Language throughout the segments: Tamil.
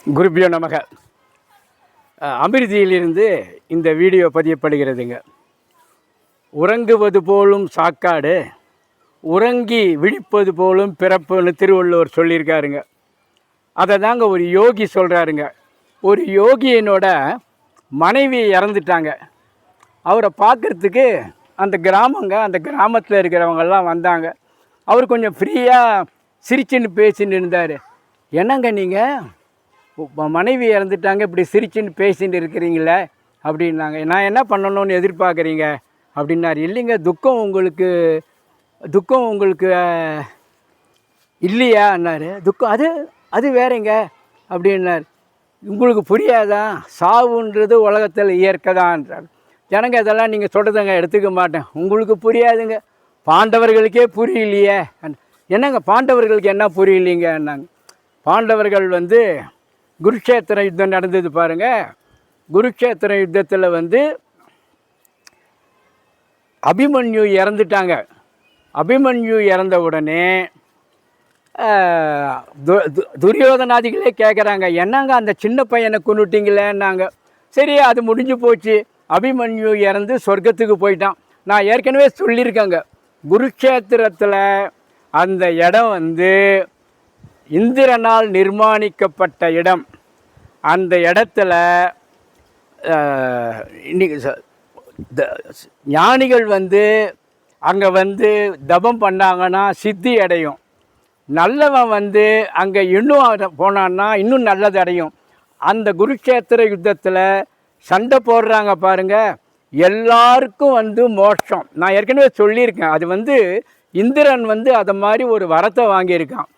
குருபியோ நமக. அமிர்தியிலிருந்து இந்த வீடியோ பதியப்படுகிறதுங்க. உறங்குவது போலும் சாக்காடு, உறங்கி விழிப்பது போலும் பிறப்புன்னு திருவள்ளுவர் சொல்லியிருக்காருங்க. அதை தாங்க ஒரு யோகி சொல்கிறாருங்க. ஒரு யோகியினோட மனைவி இறந்துட்டாங்க. அவரை பார்க்குறதுக்கு அந்த கிராமத்தில் இருக்கிறவங்கெல்லாம் வந்தாங்க. அவர் கொஞ்சம் ஃப்ரீயாக சிரிச்சுன்னு பேசின்னு இருந்தார். என்னங்க நீங்கள் மனைவி இறந்துட்டாங்க, இப்படி சிரிச்சுன்னு பேசின்னு இருக்கிறீங்களே அப்படின்னாங்க. நான் என்ன பண்ணணும்னு எதிர்பார்க்குறீங்க அப்படின்னாரு. இல்லைங்க, துக்கம் உங்களுக்கு இல்லையான்னாரு. துக்கம் அது வேறங்க அப்படின்னார். உங்களுக்கு புரியாதான், சாவுன்றது உலகத்தில் இயற்கை தான்ன்றார். ஜனங்க இதெல்லாம் நீங்கள் சொல்கிறதங்க எடுத்துக்க மாட்டேன், உங்களுக்கு புரியாதுங்க, பாண்டவர்களுக்கே புரியலையே. என்னங்க பாண்டவர்களுக்கு என்ன புரியலைங்கன்னாங்க. பாண்டவர்கள் குருக்ஷேத்திர யுத்தம் நடந்தது பாருங்கள். குருக்ஷேத்திர யுத்தத்தில் அபிமன்யு இறந்துட்டாங்க. அபிமன்யு இறந்த உடனே துரியோதனாதிகளே கேட்குறாங்க, என்னங்க அந்த சின்ன பையனை கொண்டுட்டிங்களேன்னாங்க. சரி, அது முடிஞ்சு போச்சு. அபிமன்யு இறந்து சொர்க்கத்துக்கு போயிட்டான். நான் ஏற்கனவே சொல்லியிருக்கேங்க, குருக்ஷேத்திரத்தில் அந்த இடம் இந்திரனால் நிர்மாணிக்கப்பட்ட இடம். அந்த இடத்துல இன்னைக்கு ஞானிகள் அங்கே தபம் பண்ணாங்கன்னா சித்தி அடையும். நல்லவன் அங்கே இன்னும் போனான்னா இன்னும் நல்லது அடையும். அந்த குருக்ஷேத்திர யுத்தத்தில் சண்டை போடுறாங்க பாருங்கள், எல்லாருக்கும் மோட்சம். நான் ஏற்கனவே சொல்லியிருக்கேன், அது இந்திரன் அதை மாதிரி ஒரு வரத்தை வாங்கியிருக்கான்.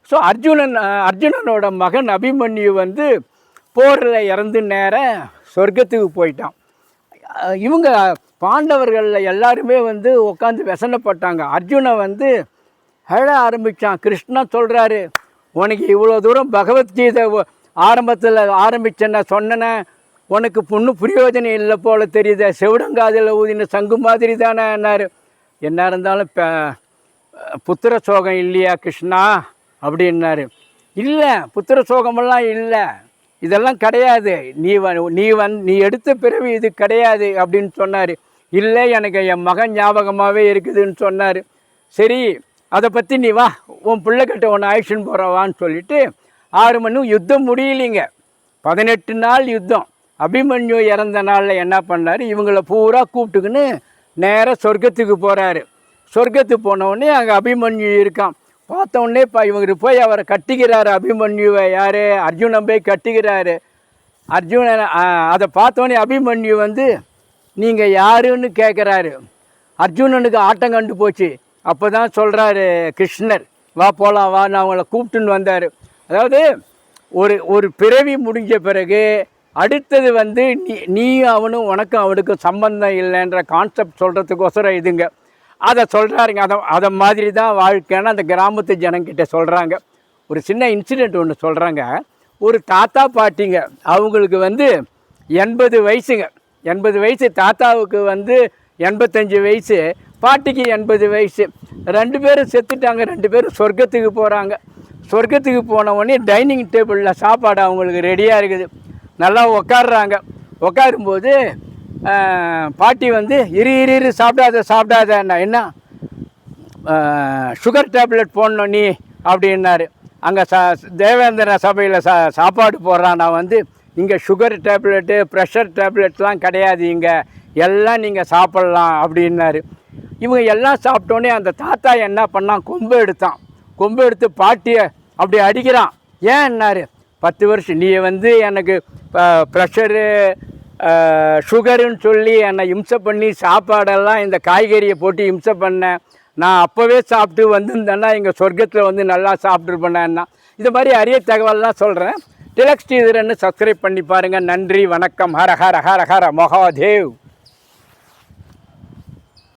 ஸோ அர்ஜுனனோட மகன் அபிமன்யு போரில் இறந்து நேரம் சொர்க்கத்துக்கு போயிட்டான். இவங்க பாண்டவர்களில் எல்லாருமே உட்காந்து व्यसனப்பட்டாங்க. அர்ஜுனை அழ ஆரம்பித்தான். கிருஷ்ணா சொல்கிறாரு, உனக்கு இவ்வளோ தூரம் பகவத்கீதை ஆரம்பத்தில் ஆரம்பிச்சேன்ன சொன்னேன்னா உனக்கு பொண்ணும் பிரயோஜனம் இல்லை போல் தெரியுது, செவிடங்காதில் ஊதின சங்கு மாதிரி தானே என்னார். என்ன இருந்தாலும் புத்திர சோகம் இல்லையா கிருஷ்ணா அப்படின்னாரு. இல்லை, புத்திர சோகமெல்லாம் இல்லை, இதெல்லாம் கிடையாது, நீ எடுத்த பிறவி இது கிடையாது அப்படின்னு சொன்னார். இல்லை, எனக்கு என் மகன் ஞாபகமாகவே இருக்குதுன்னு சொன்னார். சரி, அதை பற்றி நீ வா, உன் பிள்ளைக்கிட்ட ஒன்று ஆக்ஷன் போகிறவான்னு சொல்லிவிட்டு 6 மணி யுத்தம் முடியலைங்க. 18 நாள் யுத்தம். அபிமன்யு இறந்த நாளில் என்ன பண்ணார், இவங்கள பூரா கூப்பிட்டுக்குன்னு நேராக சொர்க்கத்துக்கு போகிறாரு. சொர்க்கத்துக்கு போனவுடனே அங்கே அபிமன்யு இருக்கான். பார்த்தோடனே இவங்க போய் அவரை கட்டிக்கிறாரு. அபிமன்யுவை யார், அர்ஜுனன் போய் கட்டிக்கிறாரு. அர்ஜுனன் அதை பார்த்தோன்னே அபிமன்யு நீங்கள் யாருன்னு கேட்குறாரு. அர்ஜுனனுக்கு ஆட்டம் கண்டு போச்சு. அப்போ தான் சொல்கிறாரு கிருஷ்ணர், வா போகலாம் வா, நான் அவங்கள கூப்பிட்டுன்னு வந்தார். அதாவது ஒரு பிறவி முடிஞ்ச பிறகு அடுத்தது நீ அவனும் உனக்கும் அவனுக்கும் சம்பந்தம் இல்லைன்ற கான்செப்ட் சொல்கிறதுக்கோசரம் இதுங்க. அதை சொல்கிறாருங்க. அதை மாதிரி தான் வாழ்க்கைன்னு அந்த கிராமத்து ஜனங்கிட்ட சொல்கிறாங்க. ஒரு சின்ன இன்சிடெண்ட் ஒன்று சொல்கிறாங்க. ஒரு தாத்தா பாட்டிங்க, அவங்களுக்கு 80 வயசுங்க. 80 வயசு தாத்தாவுக்கு 85 வயசு, பாட்டிக்கு 80 வயசு. 2 பேரும் செத்துட்டாங்க. 2 பேரும் சொர்க்கத்துக்கு போகிறாங்க. சொர்க்கத்துக்கு போன உடனே டைனிங் டேபிளில் சாப்பாடு அவங்களுக்கு ரெடியாக இருக்குது. நல்லா உக்காடுறாங்க. உட்காரும்போது பாட்டி இரு சாப்பிடாதன்னா, என்ன சுகர் டேப்லெட் போடணும் நீ அப்படின்னாரு. அங்கே தேவேந்திர சபையில் சாப்பாடு போடுறான். நான் இங்கே சுகர் டேப்லெட்டு ப்ரெஷர் டேப்லெட்லாம் கிடையாது, இங்கே எல்லாம் நீங்கள் சாப்பிட்லாம் அப்படின்னாரு. இவங்க எல்லாம் சாப்பிட்டோன்னே அந்த தாத்தா என்ன பண்ணான், கொம்பு எடுத்து பாட்டியை அப்படி அடிக்கிறான். ஏன்னாரு, 10 வருஷம் நீ எனக்கு ப்ரெஷரு சுகருன்னு சொல்லி என்னை இம்சை பண்ணி சாப்பாடெல்லாம் இந்த காய்கறியை போட்டு இம்சை பண்ணேன். நான் அப்போவே சாப்பிட்டு வந்திருந்தேன்னா இங்கே சொர்க்கத்தில் நல்லா சாப்பிட்ருப்பேன்னா. இது மாதிரி அரிய தகவல்லாம் சொல்கிறேன். டிலக்ஸ் ஸ்ரீதரன்னு சப்ஸ்கிரைப் பண்ணி பாருங்கள். நன்றி, வணக்கம். ஹர ஹர ஹர ஹர மகாதேவ்.